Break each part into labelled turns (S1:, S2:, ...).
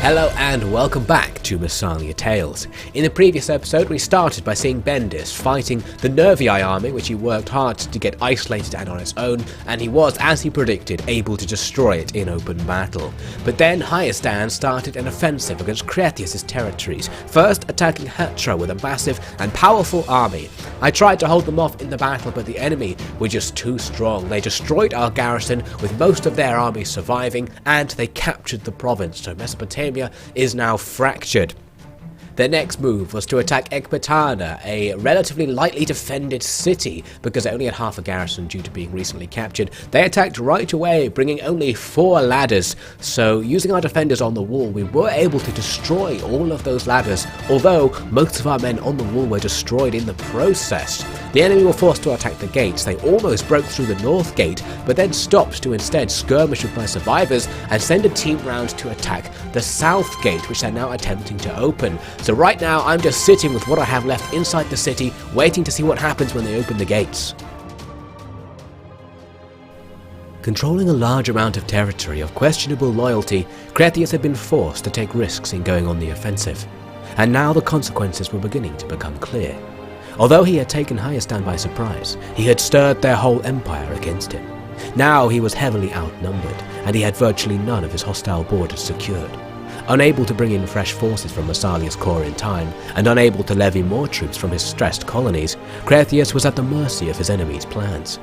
S1: Hello and welcome back to Massalia Tales. In the previous episode we started by seeing Bendis fighting the Nervii army, which he worked hard to get isolated and on its own, and he was, as he predicted, able to destroy it in open battle. But then Hayasdan started an offensive against Cretheus' territories, first attacking Haryy with a massive and powerful army. I tried to hold them off in the battle, but the enemy were just too strong. They destroyed our garrison, with most of their army surviving, and they captured the province, so Mesopotamia is now fractured. Their next move was to attack Ekbatana, a relatively lightly defended city, because they only had half a garrison due to being recently captured. They attacked right away, bringing only 4 ladders, so using our defenders on the wall, we were able to destroy all of those ladders, although most of our men on the wall were destroyed in the process. The enemy were forced to attack the gates. They almost broke through the north gate, but then stopped to instead skirmish with my survivors and send a team round to attack the south gate, which they're now attempting to open. So right now I'm just sitting with what I have left inside the city, waiting to see what happens when they open the gates. Controlling a large amount of territory of questionable loyalty, Cretheus had been forced to take risks in going on the offensive, and now the consequences were beginning to become clear. Although he had taken Hayasdan by surprise, he had stirred their whole empire against him. Now he was heavily outnumbered, and he had virtually none of his hostile borders secured. Unable to bring in fresh forces from Massalia's core in time, and unable to levy more troops from his stressed colonies, Cretheus was at the mercy of his enemies' plans.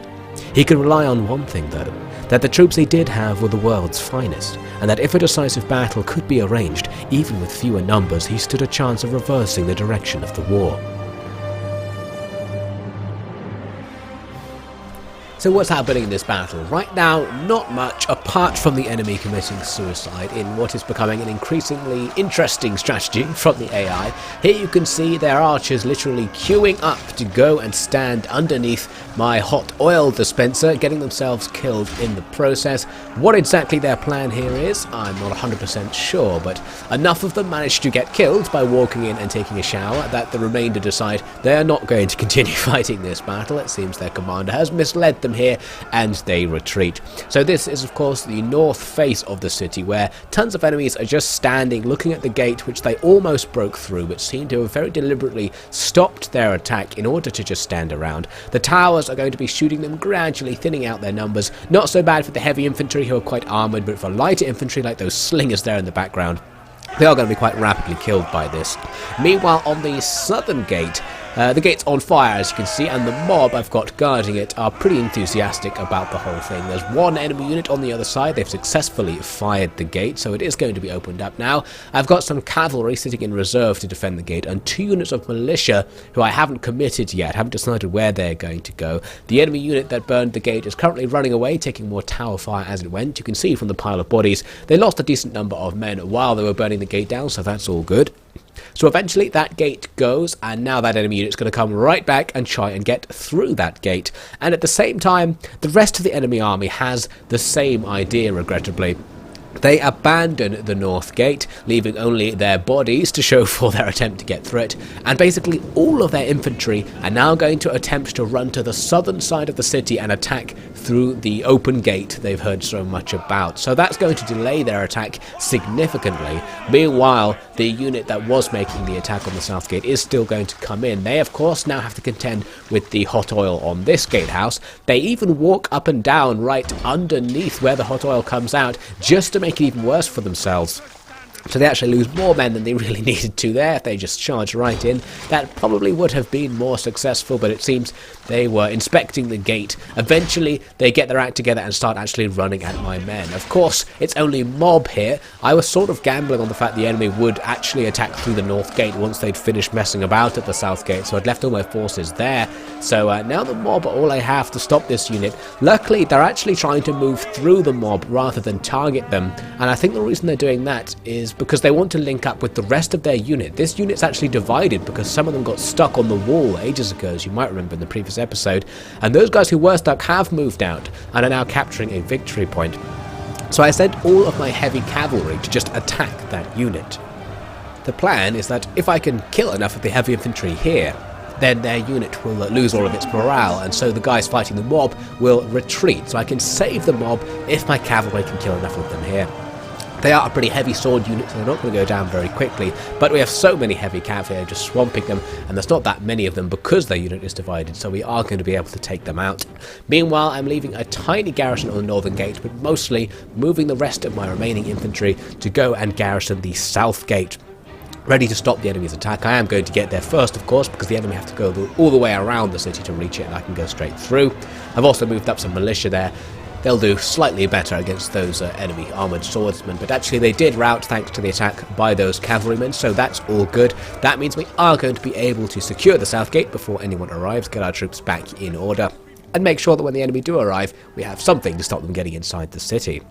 S1: He could rely on one thing though, that the troops he did have were the world's finest, and that if a decisive battle could be arranged, even with fewer numbers, he stood a chance of reversing the direction of the war. So what's happening in this battle? Right now, not much, apart from the enemy committing suicide in what is becoming an increasingly interesting strategy from the AI. Here you can see their archers literally queuing up to go and stand underneath my hot oil dispenser, getting themselves killed in the process. What exactly their plan here is, I'm not 100% sure, but enough of them managed to get killed by walking in and taking a shower that the remainder decide they are not going to continue fighting this battle. It seems their commander has misled them here and they retreat. So this is of course the north face of the city, where tons of enemies are just standing looking at the gate, which they almost broke through but seem to have very deliberately stopped their attack in order to just stand around. The towers are going to be shooting them, gradually thinning out their numbers. Not so bad for the heavy infantry who are quite armoured, but for lighter infantry like those slingers there in the background, they are going to be quite rapidly killed by this. Meanwhile, on the southern gate, the gate's on fire, as you can see, and the mob I've got guarding it are pretty enthusiastic about the whole thing. There's one enemy unit on the other side. They've successfully fired the gate, so it is going to be opened up now. I've got some cavalry sitting in reserve to defend the gate, and 2 units of militia who I haven't committed yet, haven't decided where they're going to go. The enemy unit that burned the gate is currently running away, taking more tower fire as it went. You can see from the pile of bodies, they lost a decent number of men while they were burning the gate down, so that's all good. So eventually that gate goes, and now that enemy unit's going to come right back and try and get through that gate. And at the same time, the rest of the enemy army has the same idea, regrettably. They abandon the north gate, leaving only their bodies to show for their attempt to get through it, and basically all of their infantry are now going to attempt to run to the southern side of the city and attack through the open gate they've heard so much about. So that's going to delay their attack significantly. Meanwhile, the unit that was making the attack on the south gate is still going to come in. They of course now have to contend with the hot oil on this gatehouse. They even walk up and down right underneath where the hot oil comes out, just to make it even worse for themselves. So they actually lose more men than they really needed to there. If they just charged right in, that probably would have been more successful, but it seems they were inspecting the gate. Eventually, they get their act together and start actually running at my men. Of course, it's only mob here. I was sort of gambling on the fact the enemy would actually attack through the north gate once they'd finished messing about at the south gate, so I'd left all my forces there. So now the mob are all I have to stop this unit. Luckily, they're actually trying to move through the mob rather than target them, and I think the reason they're doing that is because they want to link up with the rest of their unit. This unit's actually divided because some of them got stuck on the wall ages ago, as you might remember in the previous episode, and those guys who were stuck have moved out and are now capturing a victory point. So I sent all of my heavy cavalry to just attack that unit. The plan is that if I can kill enough of the heavy infantry here, then their unit will lose all of its morale, and so the guys fighting the mob will retreat. So I can save the mob if my cavalry can kill enough of them here. They are a pretty heavy sword unit, so they're not going to go down very quickly, but we have so many heavy cavalry just swamping them, and there's not that many of them because their unit is divided, so we are going to be able to take them out. Meanwhile, I'm leaving a tiny garrison on the northern gate, but mostly moving the rest of my remaining infantry to go and garrison the south gate, ready to stop the enemy's attack. I am going to get there first, of course, because the enemy have to go all the way around the city to reach it, and I can go straight through. I've also moved up some militia there. They'll do slightly better against those enemy armoured swordsmen, but actually they did rout thanks to the attack by those cavalrymen, so that's all good. That means we are going to be able to secure the south gate before anyone arrives, get our troops back in order, and make sure that when the enemy do arrive, we have something to stop them getting inside the city.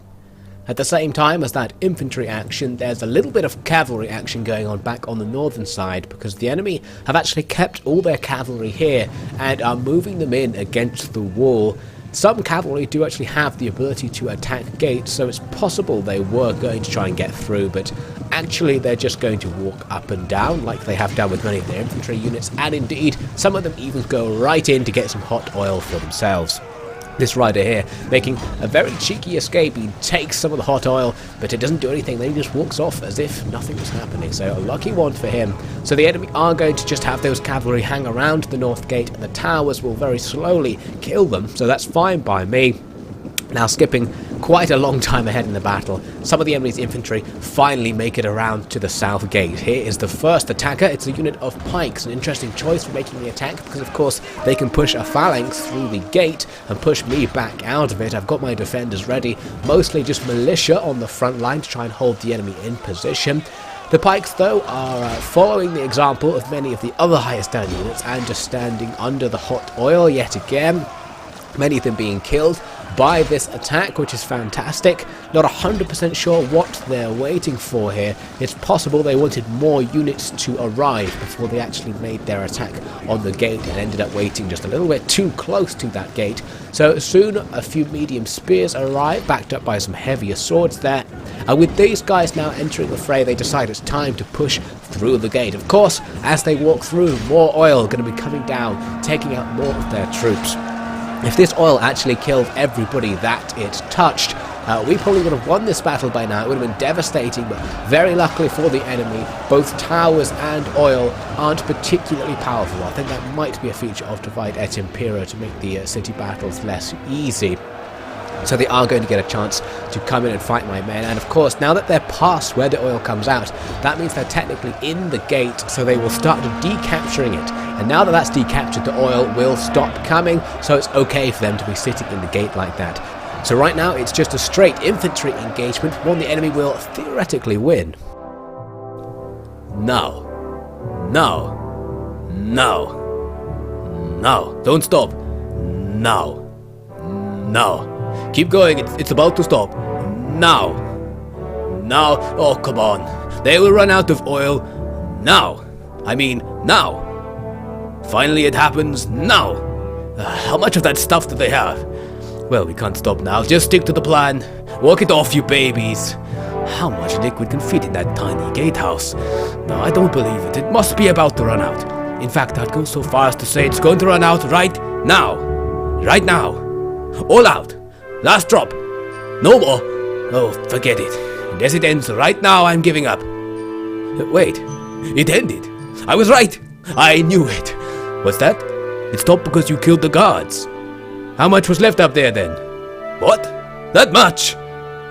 S1: At the same time as that infantry action, there's a little bit of cavalry action going on back on the northern side, because the enemy have actually kept all their cavalry here and are moving them in against the wall. Some cavalry do actually have the ability to attack gates, so it's possible they were going to try and get through, but actually they're just going to walk up and down like they have done with many of their infantry units, and indeed some of them even go right in to get some hot oil for themselves. This rider here making a very cheeky escape. He takes some of the hot oil, but it doesn't do anything. Then he just walks off as if nothing was happening. So a lucky one for him. So the enemy are going to just have those cavalry hang around the north gate, and the towers will very slowly kill them. So that's fine by me. Now, skipping quite a long time ahead in the battle, some of the enemy's infantry finally make it around to the south gate. Here is the first attacker. It's a unit of pikes, an interesting choice for making the attack, because of course they can push a phalanx through the gate and push me back out of it. I've got my defenders ready, mostly just militia on the front line to try and hold the enemy in position. The pikes, though, are following the example of many of the other Hayasdan units and just standing under the hot oil yet again. Many of them being killed by this attack, which is fantastic. Not 100% sure what they're waiting for here. It's possible they wanted more units to arrive before they actually made their attack on the gate and ended up waiting just a little bit too close to that gate. So soon a few medium spears arrive, backed up by some heavier swords there. And with these guys now entering the fray, they decide it's time to push through the gate. Of course, as they walk through, more oil going to be coming down, taking out more of their troops. If this oil actually killed everybody that it touched, we probably would have won this battle by now. It would have been devastating, but very luckily for the enemy, both towers and oil aren't particularly powerful. I think that might be a feature of Divide et Impera to make the city battles less easy. So they are going to get a chance to come in and fight my men, and of course now that they're past where the oil comes out, that means they're technically in the gate, so they will start decapturing it, and now that that's decaptured, the oil will stop coming, so it's okay for them to be sitting in the gate like that. So right now it's just a straight infantry engagement, one the enemy will theoretically win. No. No. No. No. Don't stop. No. No. Keep going, it's about to stop. Now. Now. Oh, come on. They will run out of oil. Now. I mean, now. Finally it happens. Now. How much of that stuff do they have? Well, we can't stop now. Just stick to the plan. Walk it off, you babies. How much liquid can fit in that tiny gatehouse? No, I don't believe it. It must be about to run out. In fact, I'd go so far as to say it's going to run out right now. Right now. All out. Last drop. No more. Oh, forget it. And as it ends right now, I'm giving up. Wait. It ended. I was right. I knew it. What's that? It stopped because you killed the guards. How much was left up there then? What? That much?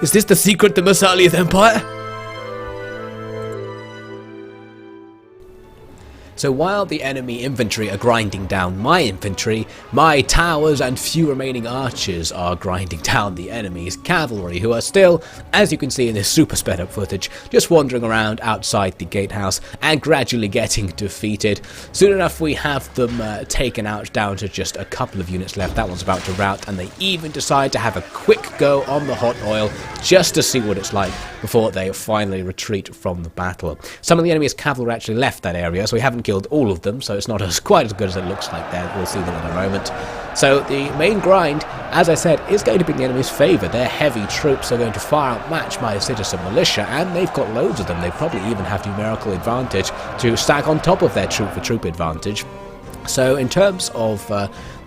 S1: Is this the secret to Massalia's empire? So while the enemy infantry are grinding down my infantry, my towers and few remaining archers are grinding down the enemy's cavalry, who are still, as you can see in this super sped up footage, just wandering around outside the gatehouse and gradually getting defeated. Soon enough we have them taken out down to just a couple of units left. That one's about to rout, and they even decide to have a quick go on the hot oil just to see what it's like before they finally retreat from the battle. Some of the enemy's cavalry actually left that area, so we haven't killed all of them, so it's not quite as good as it looks like there. We'll see them in a moment. So the main grind, as I said, is going to be in the enemy's favour. Their heavy troops are going to far outmatch my citizen militia, and they've got loads of them. They probably even have numerical advantage to stack on top of their troop-for-troop advantage. So in terms of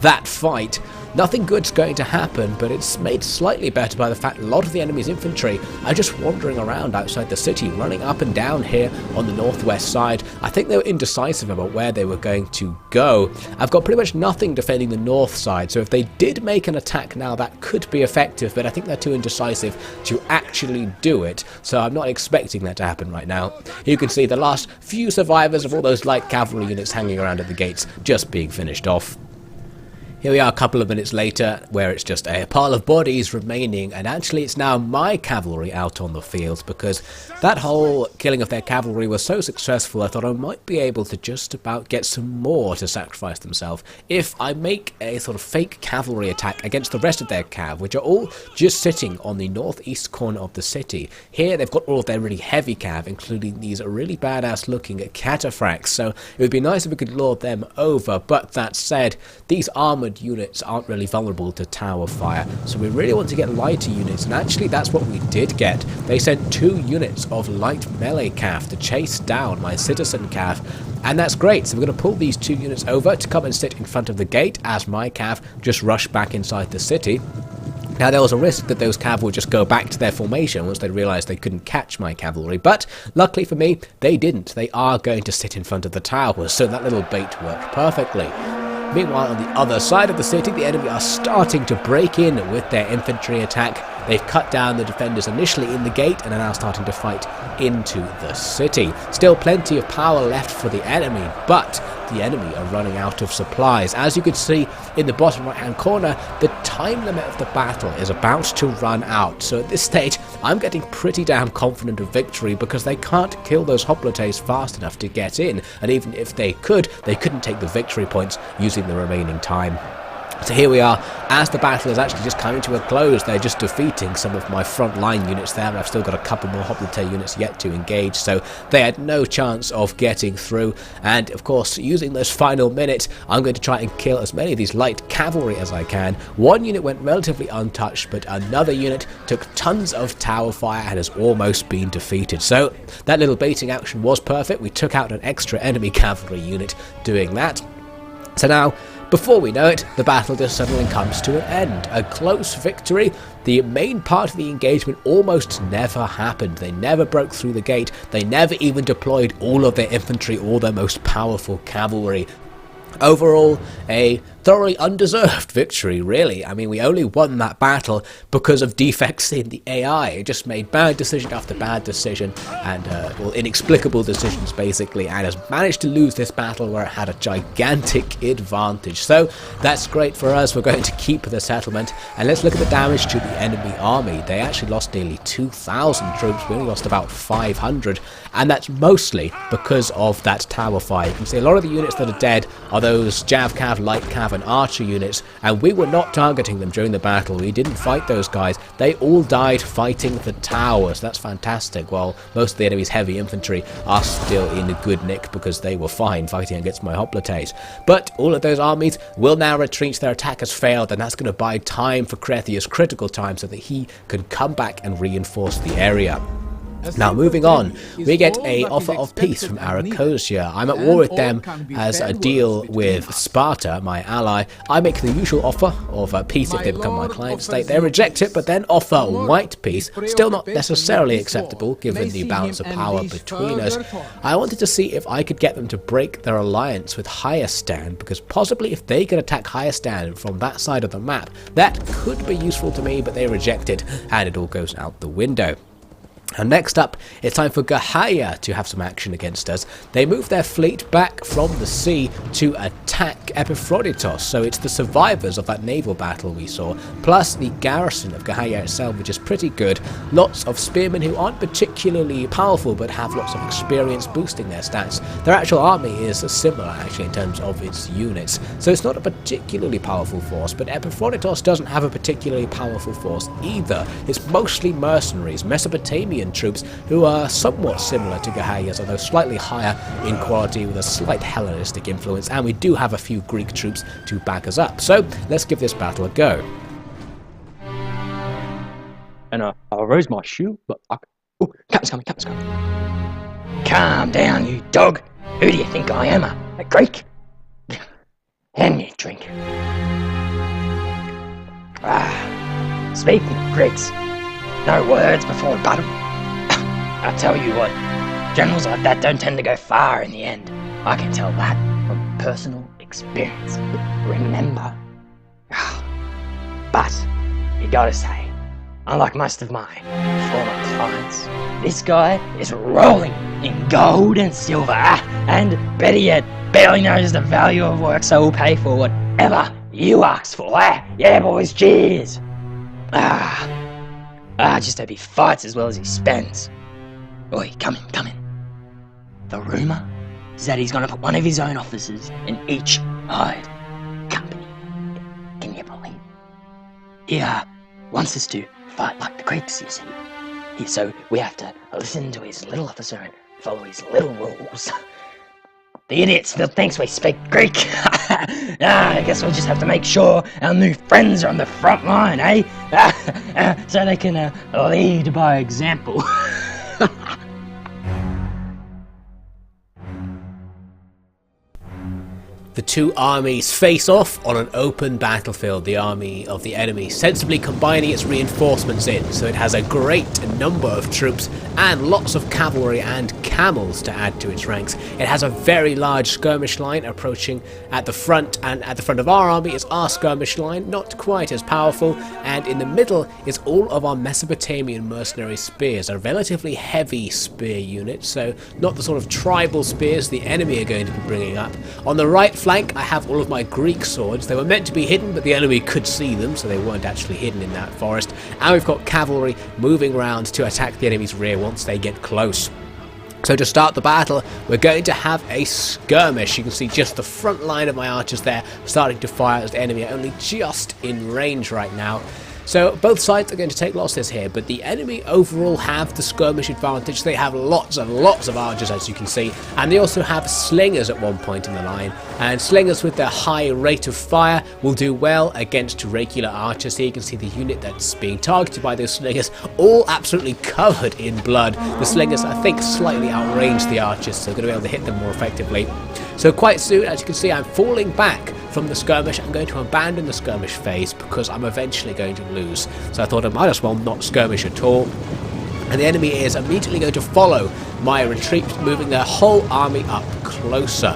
S1: that fight, nothing good's going to happen, but it's made slightly better by the fact a lot of the enemy's infantry are just wandering around outside the city, running up and down here on the northwest side. I think they were indecisive about where they were going to go. I've got pretty much nothing defending the north side, so if they did make an attack now, that could be effective, but I think they're too indecisive to actually do it, so I'm not expecting that to happen right now. You can see the last few survivors of all those light cavalry units hanging around at the gates just being finished off. Here we are a couple of minutes later, where it's just a pile of bodies remaining, and actually it's now my cavalry out on the field, because that whole killing of their cavalry was so successful I thought I might be able to just about get some more to sacrifice themselves if I make a sort of fake cavalry attack against the rest of their cav, which are all just sitting on the northeast corner of the city. Here they've got all of their really heavy cav, including these really badass looking cataphracts, so it would be nice if we could lure them over, but that said, these armoured units aren't really vulnerable to tower fire, so we really want to get lighter units, and actually that's what we did get. They sent 2 units of light melee cav to chase down my citizen cav, and that's great. So we're going to pull these 2 units over to come and sit in front of the gate as my cav just rush back inside the city. Now there was a risk that those cav would just go back to their formation once they realised they couldn't catch my cavalry, but luckily for me they didn't. They are going to sit in front of the towers, so that little bait worked perfectly. Meanwhile, on the other side of the city, the enemy are starting to break in with their infantry attack. They've cut down the defenders initially in the gate and are now starting to fight into the city. Still plenty of power left for the enemy, but the enemy are running out of supplies. As you can see in the bottom right hand corner, the time limit of the battle is about to run out. So at this stage, I'm getting pretty damn confident of victory because they can't kill those hoplites fast enough to get in. And even if they could, they couldn't take the victory points using the remaining time. So here we are, as the battle is actually just coming to a close, they're just defeating some of my front line units there. I've still got a couple more hoplite units yet to engage, so they had no chance of getting through. And of course, using those final minutes, I'm going to try and kill as many of these light cavalry as I can. One unit went relatively untouched, but another unit took tons of tower fire and has almost been defeated. So that little baiting action was perfect. We took out an extra enemy cavalry unit doing that. So now, before we know it, the battle just suddenly comes to an end. A close victory. The main part of the engagement almost never happened. They never broke through the gate. They never even deployed all of their infantry or their most powerful cavalry. Overall, a thoroughly undeserved victory, really. I mean, we only won that battle because of defects in the AI. It just made bad decision after bad decision, and well, inexplicable decisions, basically, and has managed to lose this battle where it had a gigantic advantage. So, that's great for us. We're going to keep the settlement, and let's look at the damage to the enemy army. They actually lost nearly 2,000 troops. We only lost about 500, and that's mostly because of that tower fire. You can see a lot of the units that are dead are those Jav Cav, Light Cav and Archer units, and we were not targeting them during the battle. We didn't fight those guys. They all died fighting the towers. That's fantastic. While most of the enemy's heavy infantry are still in a good nick because they were fine fighting against my hoplites. But all of those armies will now retreat. Their attack has failed, and that's going to buy time for Crethius, critical time, so that he can come back and reinforce the area. Now moving on, we get a offer of peace from Arachosia. I'm at war with them as a deal with Sparta, my ally. I make the usual offer of peace if they become my client state. They reject it, but then offer white peace. Still not necessarily acceptable given the balance of power between us. I wanted to see if I could get them to break their alliance with Hayasdan, because possibly if they could attack Hayasdan from that side of the map, that could be useful to me, but they reject it, and it all goes out the window. And next up, it's time for Gerrhaea to have some action against us. They move their fleet back from the sea to attack Epaphroditos, so it's the survivors of that naval battle we saw, plus the garrison of Gerrhaea itself, which is pretty good. Lots of spearmen who aren't particularly powerful, but have lots of experience boosting their stats. Their actual army is similar, actually, in terms of its units, so it's not a particularly powerful force, but Epaphroditos doesn't have a particularly powerful force either. It's mostly mercenaries, Mesopotamian troops who are somewhat similar to Gerrhaea's, although slightly higher in quality with a slight Hellenistic influence, and we do have a few Greek troops to back us up. So let's give this battle a go.
S2: And I raised my shoe, but oh, captain's coming, captain's coming. Calm down, you dog. Who do you think I am, a Greek?
S3: hand me a drink. Speaking of Greeks, no words before battle. I tell you what, generals like that don't tend to go far in the end. I can tell that from personal experience. Remember? But, you gotta say, unlike most of my former clients, this guy is rolling in gold and silver, and better yet, barely knows the value of work, so will pay for whatever you ask for. Yeah, boys, cheers! Just hope he fights as well as he spends. Oi, come in. The rumour is that he's gonna put one of his own officers in each hired company. Can you believe? He wants us to fight like the Greeks, you see. So we have to listen to his little officer and follow his little rules. The idiot still thinks we speak Greek. I guess we'll just have to make sure our new friends are on the front line, so they can lead by example.
S1: The two armies face off on an open battlefield, the army of the enemy sensibly combining its reinforcements in, so it has a great number of troops and lots of cavalry and camels to add to its ranks. It has a very large skirmish line approaching at the front, and at the front of our army is our skirmish line, not quite as powerful, and in the middle is all of our Mesopotamian mercenary spears, a relatively heavy spear unit, so not the sort of tribal spears the enemy are going to be bringing up. On the right flank I have all of my Greek swords. They were meant to be hidden, but the enemy could see them, so they weren't actually hidden in that forest. And we've got cavalry moving around to attack the enemy's rear once they get close. So to start the battle, we're going to have a skirmish. You can see just the front line of my archers there starting to fire as the enemy are only just in range right now. So both sides are going to take losses here, but the enemy overall have the skirmish advantage. They have lots and lots of archers, as you can see, and they also have slingers at one point in the line, and slingers with their high rate of fire will do well against regular archers. Here you can see the unit that's being targeted by those slingers, all absolutely covered in blood. The slingers, I think, slightly outrange the archers, so they're going to be able to hit them more effectively. So quite soon, as you can see, I'm falling back from the skirmish. I'm going to abandon the skirmish phase because I'm eventually going to lose. So I thought I might as well not skirmish at all. And the enemy is immediately going to follow my retreat, moving their whole army up closer.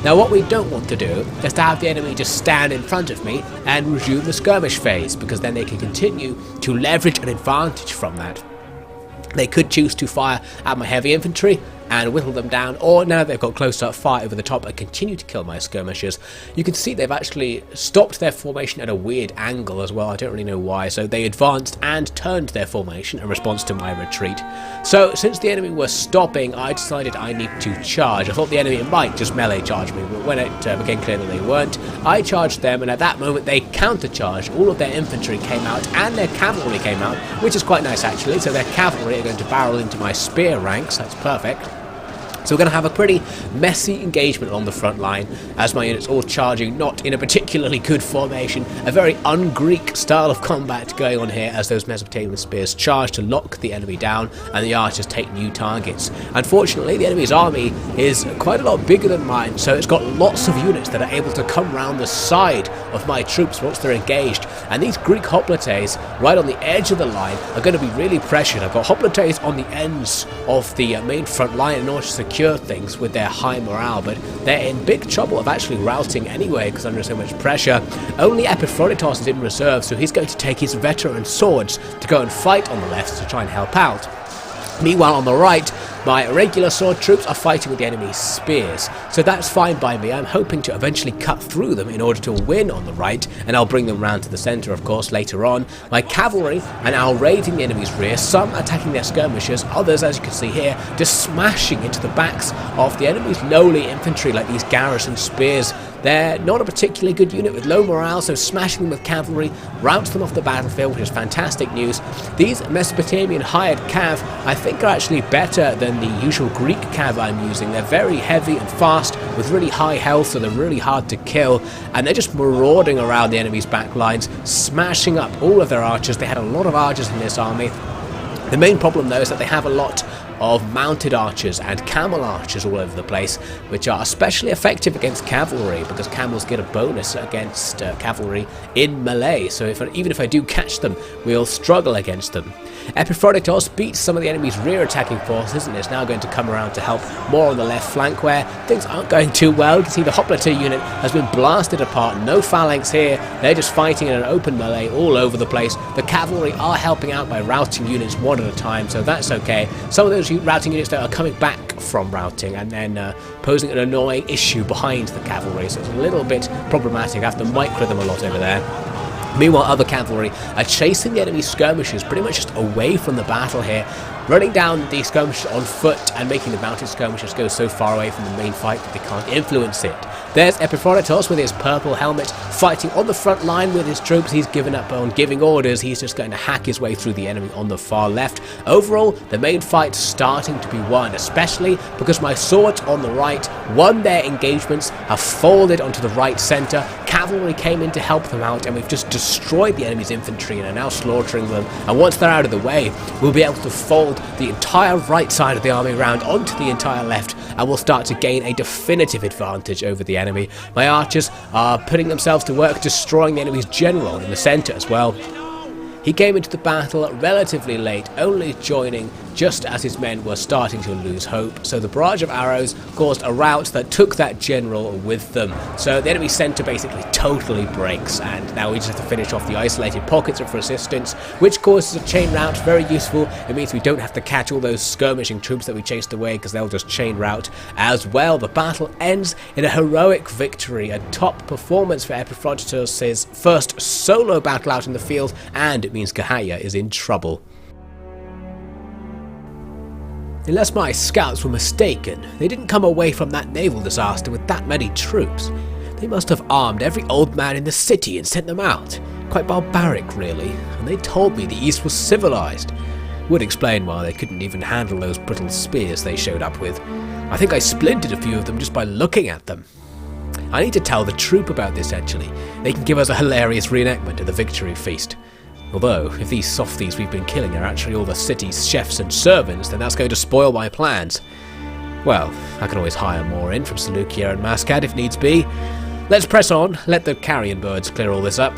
S1: Now what we don't want to do is to have the enemy just stand in front of me and resume the skirmish phase, because then they can continue to leverage an advantage from that. They could choose to fire at my heavy infantry and whittle them down, or now they've got close up, fire over the top and continue to kill my skirmishers. You can see they've actually stopped their formation at a weird angle as well. I don't really know why. So they advanced and turned their formation in response to my retreat. So since the enemy were stopping, I decided I need to charge. I thought the enemy might just melee charge me, but when it became clear that they weren't, I charged them, and at that moment they countercharged. All of their infantry came out and their cavalry came out, which is quite nice actually. So their cavalry are going to barrel into my spear ranks. That's perfect. So we're going to have a pretty messy engagement along the front line as my units all charging, not in a particularly good formation. A very un-Greek style of combat going on here as those Mesopotamian spears charge to lock the enemy down and the archers take new targets. Unfortunately, the enemy's army is quite a lot bigger than mine, so it's got lots of units that are able to come round the side of my troops once they're engaged. And these Greek hoplites right on the edge of the line are going to be really pressured. I've got hoplites on the ends of the main front line in order to secure things with their high morale, but they're in big trouble of actually routing anyway because under so much pressure. Only Epaphroditos is in reserve, so he's going to take his veteran swords to go and fight on the left to try and help out. Meanwhile, on the right, my regular sword troops are fighting with the enemy's spears, so that's fine by me. I'm hoping to eventually cut through them in order to win on the right, and I'll bring them round to the centre, of course, later on. My cavalry are now raiding the enemy's rear, some attacking their skirmishers, others, as you can see here, just smashing into the backs of the enemy's lowly infantry like these garrison spears. They're not a particularly good unit with low morale, so smashing them with cavalry routes them off the battlefield, which is fantastic news. These Mesopotamian hired cav, I think, are actually better than the usual Greek cav I'm using. They're very heavy and fast with really high health, so they're really hard to kill, and they're just marauding around the enemy's back lines, smashing up all of their archers. They had a lot of archers in this army. The main problem though is that they have a lot of mounted archers and camel archers all over the place, which are especially effective against cavalry because camels get a bonus against cavalry in melee, so even if I do catch them, we'll struggle against them. Epaphroditos beats some of the enemy's rear attacking forces and is now going to come around to help more on the left flank where things aren't going too well. You can see the hopliter unit has been blasted apart, no phalanx here, they're just fighting in an open melee all over the place. The cavalry are helping out by routing units one at a time, so that's okay. Some of those routing units that are coming back from routing and then posing an annoying issue behind the cavalry, so it's a little bit problematic. I have to micro them a lot over there. Meanwhile, other cavalry are chasing the enemy skirmishers pretty much just away from the battle here, running down the skirmishers on foot and making the mounted skirmishers go so far away from the main fight that they can't influence it. There's Epaphroditos with his purple helmet fighting on the front line with his troops. He's given up on giving orders. He's just going to hack his way through the enemy on the far left. Overall, the main fight's starting to be won, especially because my swords on the right won their engagements, have folded onto the right center. Cavalry came in to help them out, and we've just destroyed the enemy's infantry and are now slaughtering them. And once they're out of the way, we'll be able to fold the entire right side of the army round onto the entire left, and we'll start to gain a definitive advantage over the enemy. My archers are putting themselves to work destroying the enemy's general in the center as well. He came into the battle relatively late, only joining just as his men were starting to lose hope, so the barrage of arrows caused a rout that took that general with them. So the enemy centre basically totally breaks, and now we just have to finish off the isolated pockets of resistance, which causes a chain rout, very useful. It means we don't have to catch all those skirmishing troops that we chased away because they'll just chain rout as well. The battle ends in a heroic victory, a top performance for Epaphroditos' first solo battle out in the field, and it means Gerrhaea is in trouble. Unless my scouts were mistaken, they didn't come away from that naval disaster with that many troops. They must have armed every old man in the city and sent them out. Quite barbaric, really, and they told me the East was civilized. Would explain why they couldn't even handle those brittle spears they showed up with. I think I splintered a few of them just by looking at them. I need to tell the troop about this, actually. They can give us a hilarious reenactment of the victory feast. Although, if these softies we've been killing are actually all the city's chefs and servants, then that's going to spoil my plans. Well, I can always hire more in from Seleucia and Massalia if needs be. Let's press on, let the carrion birds clear all this up.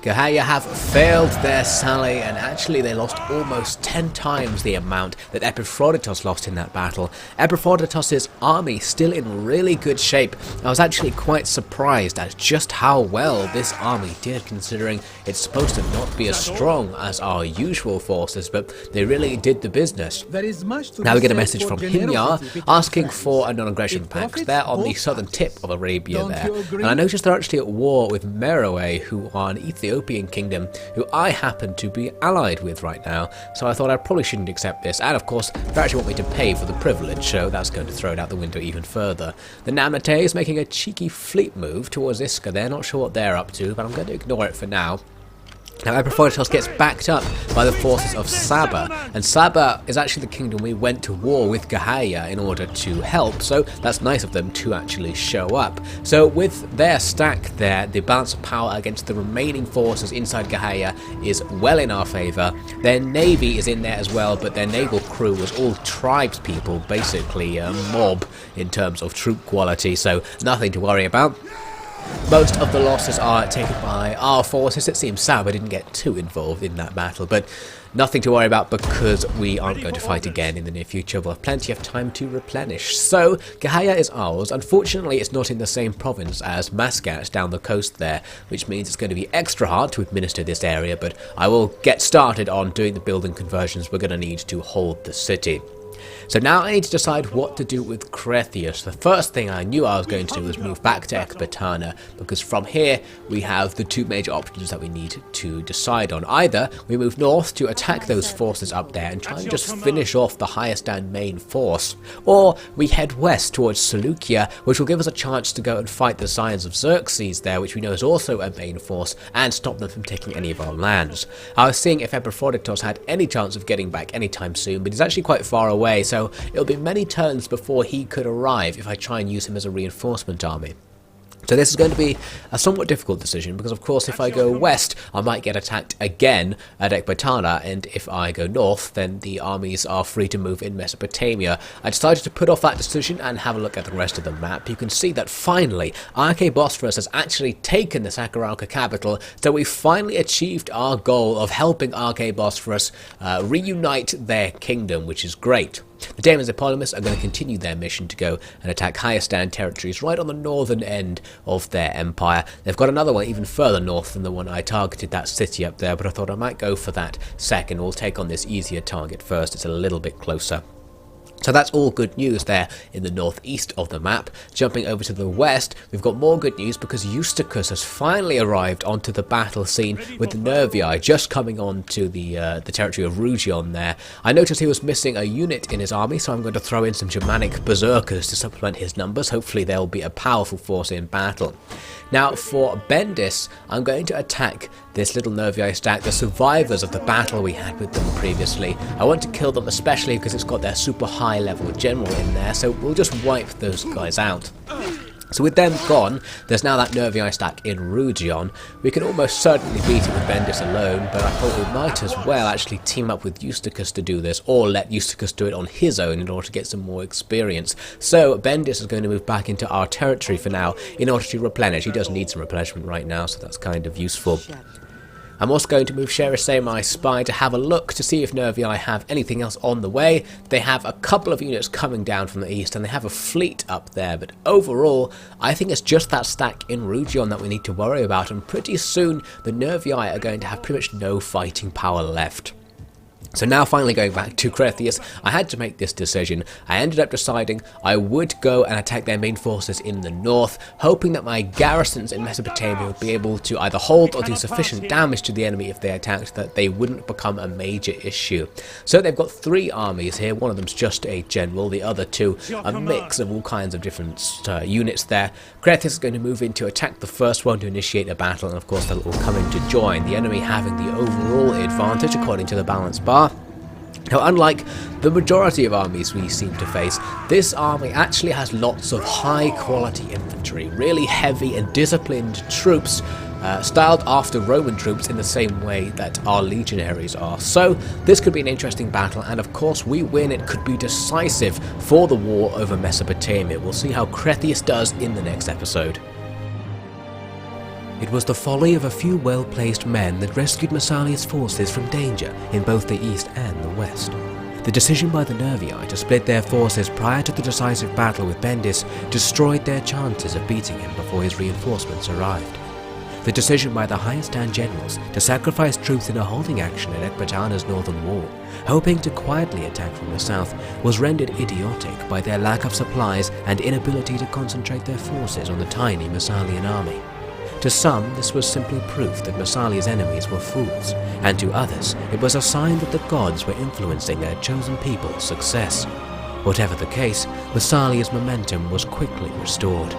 S1: Gerrhaea have failed their sally, and actually they lost almost 10 times the amount that Epaphroditos lost in that battle. Epaphroditos' army still in really good shape. I was actually quite surprised at just how well this army did, considering it's supposed to not be as strong as our usual forces, but they really did the business. Now we get a message from Haryy asking for a non-aggression pact. They're on the southern tip of Arabia there, and I noticed they're actually at war with Mercenary, who are an Ethiopian kingdom who I happen to be allied with right now, so I thought I probably shouldn't accept this, and of course they actually want me to pay for the privilege, so that's going to throw it out the window even further. The Namate is making a cheeky fleet move towards Iska. They're not sure what they're up to, but I'm going to ignore it for now. Now Epaphroditos gets backed up by the forces of Saba, and Saba is actually the kingdom we went to war with Gerrhaea in order to help, so that's nice of them to actually show up. So with their stack there, the balance of power against the remaining forces inside Gerrhaea is well in our favour. Their navy is in there as well, but their naval crew was all tribespeople, basically a mob in terms of troop quality, so nothing to worry about. Most of the losses are taken by our forces. It seems Saba didn't get too involved in that battle, but nothing to worry about because we aren't going to fight again in the near future. We'll have plenty of time to replenish. So, Gerrhaea is ours. Unfortunately, it's not in the same province as Massalia down the coast there, which means it's going to be extra hard to administer this area, but I will get started on doing the building conversions we're going to need to hold the city. So now I need to decide what to do with Cretheus. The first thing I knew I was going to do was move back to Ekbatana, because from here we have the two major options that we need to decide on. Either we move north to attack those forces up there and try and just finish off the Hayasdan main force, or we head west towards Seleucia, which will give us a chance to go and fight the Scions of Xerxes there, which we know is also a main force, and stop them from taking any of our lands. I was seeing if Epaphroditos had any chance of getting back anytime soon, but he's actually quite far away, so it'll be many turns before he could arrive if I try and use him as a reinforcement army. So this is going to be a somewhat difficult decision because, of course, if I go west, I might get attacked again at Ekbatana, and if I go north, then the armies are free to move in Mesopotamia. I decided to put off that decision and have a look at the rest of the map. You can see that finally, Bosphorus has actually taken the Sakaralka capital, so we finally achieved our goal of helping Bosphorus reunite their kingdom, which is great. The Daemons Eponymus are going to continue their mission to go and attack Hayasdan territories right on the northern end of their empire. They've got another one even further north than the one I targeted, that city up there, but I thought I might go for that second. We'll take on this easier target first, it's a little bit closer. So that's all good news there in the northeast of the map. Jumping over to the west, we've got more good news because Eustochus has finally arrived onto the battle scene with the Nervii just coming on to the territory of Rugion there. I noticed he was missing a unit in his army, so I'm going to throw in some Germanic berserkers to supplement his numbers. Hopefully they'll be a powerful force in battle. Now for Bendis, I'm going to attack this little Nervii stack, the survivors of the battle we had with them previously. I want to kill them especially because it's got their super high level general in there, so we'll just wipe those guys out. So with them gone, there's now that Nervii stack in Rugion. We can almost certainly beat it with Bendis alone, but I thought we might as well actually team up with Eustochus to do this, or let Eustochus do it on his own in order to get some more experience. So Bendis is going to move back into our territory for now in order to replenish. He does need some replenishment right now, so that's kind of useful. I'm also going to move Gerrhaea my spy to have a look to see if Nervii have anything else on the way. They have a couple of units coming down from the east and they have a fleet up there, but overall I think it's just that stack in Rugion that we need to worry about, and pretty soon the Nervii are going to have pretty much no fighting power left. So now finally going back to Cretheus, I had to make this decision. I ended up deciding I would go and attack their main forces in the north, hoping that my garrisons in Mesopotamia would be able to either hold or do sufficient damage to the enemy if they attacked that they wouldn't become a major issue. So they've got 3 armies here, one of them's just a general, the other 2 a mix of all kinds of different units there. Cretheus is going to move in to attack the first one to initiate a battle, and of course they'll all come in to join, the enemy having the overall advantage according to the balance bar. Now, unlike the majority of armies we seem to face, this army actually has lots of high quality infantry, really heavy and disciplined troops, styled after Roman troops in the same way that our legionaries are. So this could be an interesting battle, and of course we win, it could be decisive for the war over Mesopotamia. We'll see how Cretheus does in the next episode. It was the folly of a few well-placed men that rescued Massalia's forces from danger in both the east and the west. The decision by the Nervii to split their forces prior to the decisive battle with Bendis destroyed their chances of beating him before his reinforcements arrived. The decision by the Hayasdan generals to sacrifice troops in a holding action at Ekbatana's northern wall, hoping to quietly attack from the south, was rendered idiotic by their lack of supplies and inability to concentrate their forces on the tiny Massalian army. To some, this was simply proof that Massalia's enemies were fools, and to others, it was a sign that the gods were influencing their chosen people's success. Whatever the case, Massalia's momentum was quickly restored.